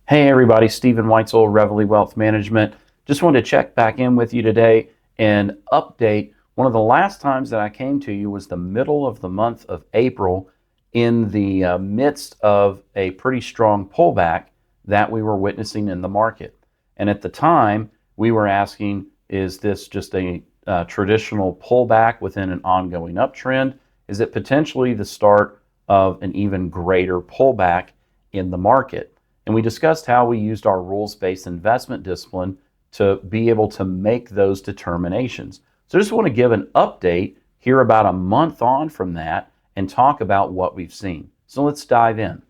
Hey everybody, Stephen Weitzel, Reveille Wealth Management. Just wanted to check back in with you today and update. One of the last times that I came to you was the middle of the month of April in the midst of a pretty strong pullback that we were witnessing in the market. And at the time, we were asking, is this just a traditional pullback within an ongoing uptrend? Is it potentially the start of an even greater pullback in the market? And we discussed how we used our rules-based investment discipline to be able to make those determinations. So I just want to give an update here about a month on from that and talk about what we've seen. So let's dive in.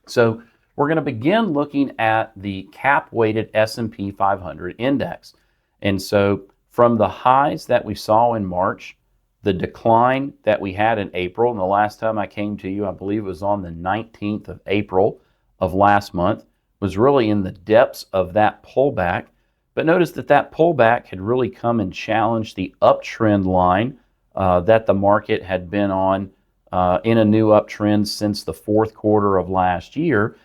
So we're going to begin looking at the cap-weighted S&P 500 index. And so from the highs that we saw in March, the decline that we had in April, and the last time I came to you, I believe it was on the 19th of April, of last month, was really in the depths of that pullback. But notice that that pullback had really come and challenged the uptrend line that the market had been on in a new uptrend since the fourth quarter of last year.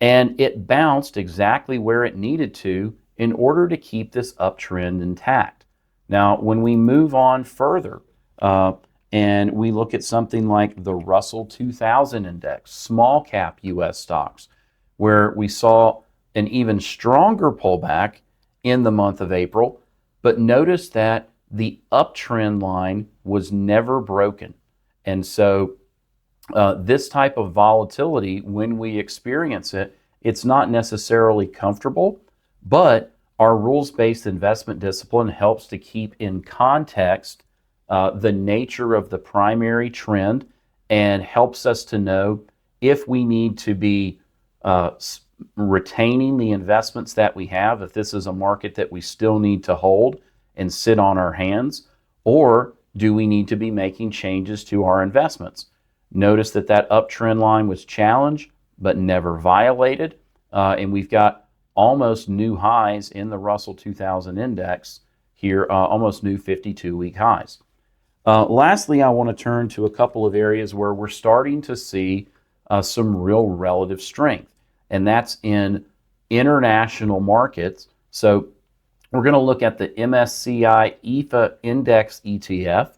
And it bounced exactly where it needed to in order to keep this uptrend intact. Now, when we move on further and we look at something like the Russell 2000 index, small cap U.S. stocks, where we saw an even stronger pullback in the month of April, but notice that the uptrend line was never broken. And so this type of volatility, when we experience it, it's not necessarily comfortable, but our rules-based investment discipline helps to keep in context the nature of the primary trend and helps us to know if we need to be retaining the investments that we have, if this is a market that we still need to hold and sit on our hands, or do we need to be making changes to our investments? Notice that that uptrend line was challenged but never violated, and we've got almost new highs in the Russell 2000 index here, almost new 52-week highs. Lastly, I want to turn to a couple of areas where we're starting to see some real relative strength, and that's in international markets. So we're going to look at the MSCI EFA Index ETF,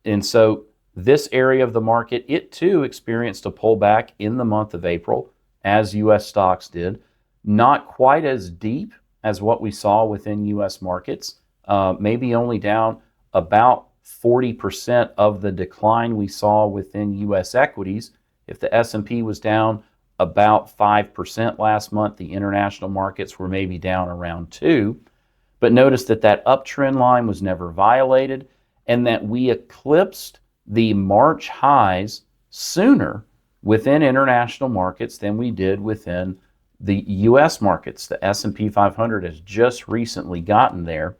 and so this area of the market, it too experienced a pullback in the month of April, as U.S. stocks did. Not quite as deep as what we saw within U.S. markets, maybe only down about 40% of the decline we saw within U.S. equities. If the S&P was down about 5% last month, the international markets were maybe down around 2%. But notice that that uptrend line was never violated and that we eclipsed the March highs sooner within international markets than we did within the U.S. markets. The S&P 500 has just recently gotten there.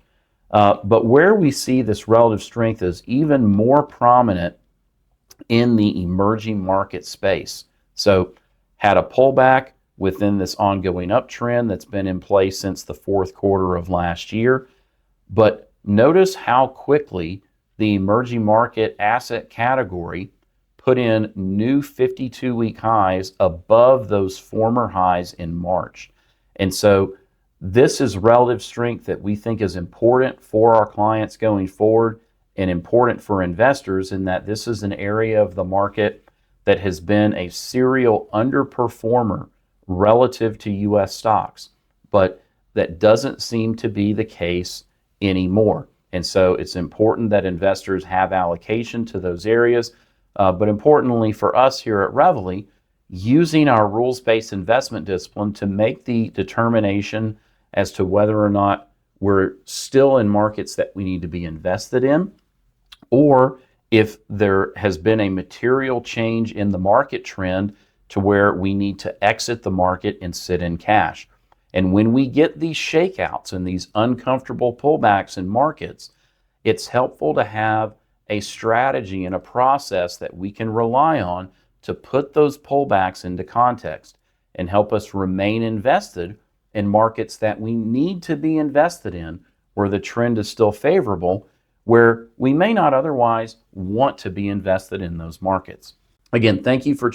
But where we see this relative strength is even more prominent in the emerging market space. So had a pullback within this ongoing uptrend that's been in place since the fourth quarter of last year. But notice how quickly the emerging market asset category put in new 52-week highs above those former highs in March. And so this is relative strength that we think is important for our clients going forward and important for investors, in that this is an area of the market that has been a serial underperformer relative to U.S. stocks, but that doesn't seem to be the case anymore. And so it's important that investors have allocation to those areas, but importantly for us here at Reveille, using our rules-based investment discipline to make the determination as to whether or not we're still in markets that we need to be invested in, or if there has been a material change in the market trend to where we need to exit the market and sit in cash. And when we get these shakeouts and these uncomfortable pullbacks in markets, it's helpful to have a strategy and a process that we can rely on to put those pullbacks into context and help us remain invested in markets that we need to be invested in, where the trend is still favorable, where we may not otherwise want to be invested in those markets. Again, thank you for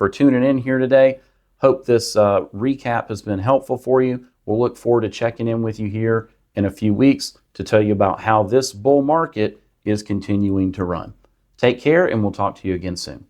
tuning in here today. Hope this recap has been helpful for you. We'll look forward to checking in with you here in a few weeks to tell you about how this bull market is continuing to run. Take care, and we'll talk to you again soon.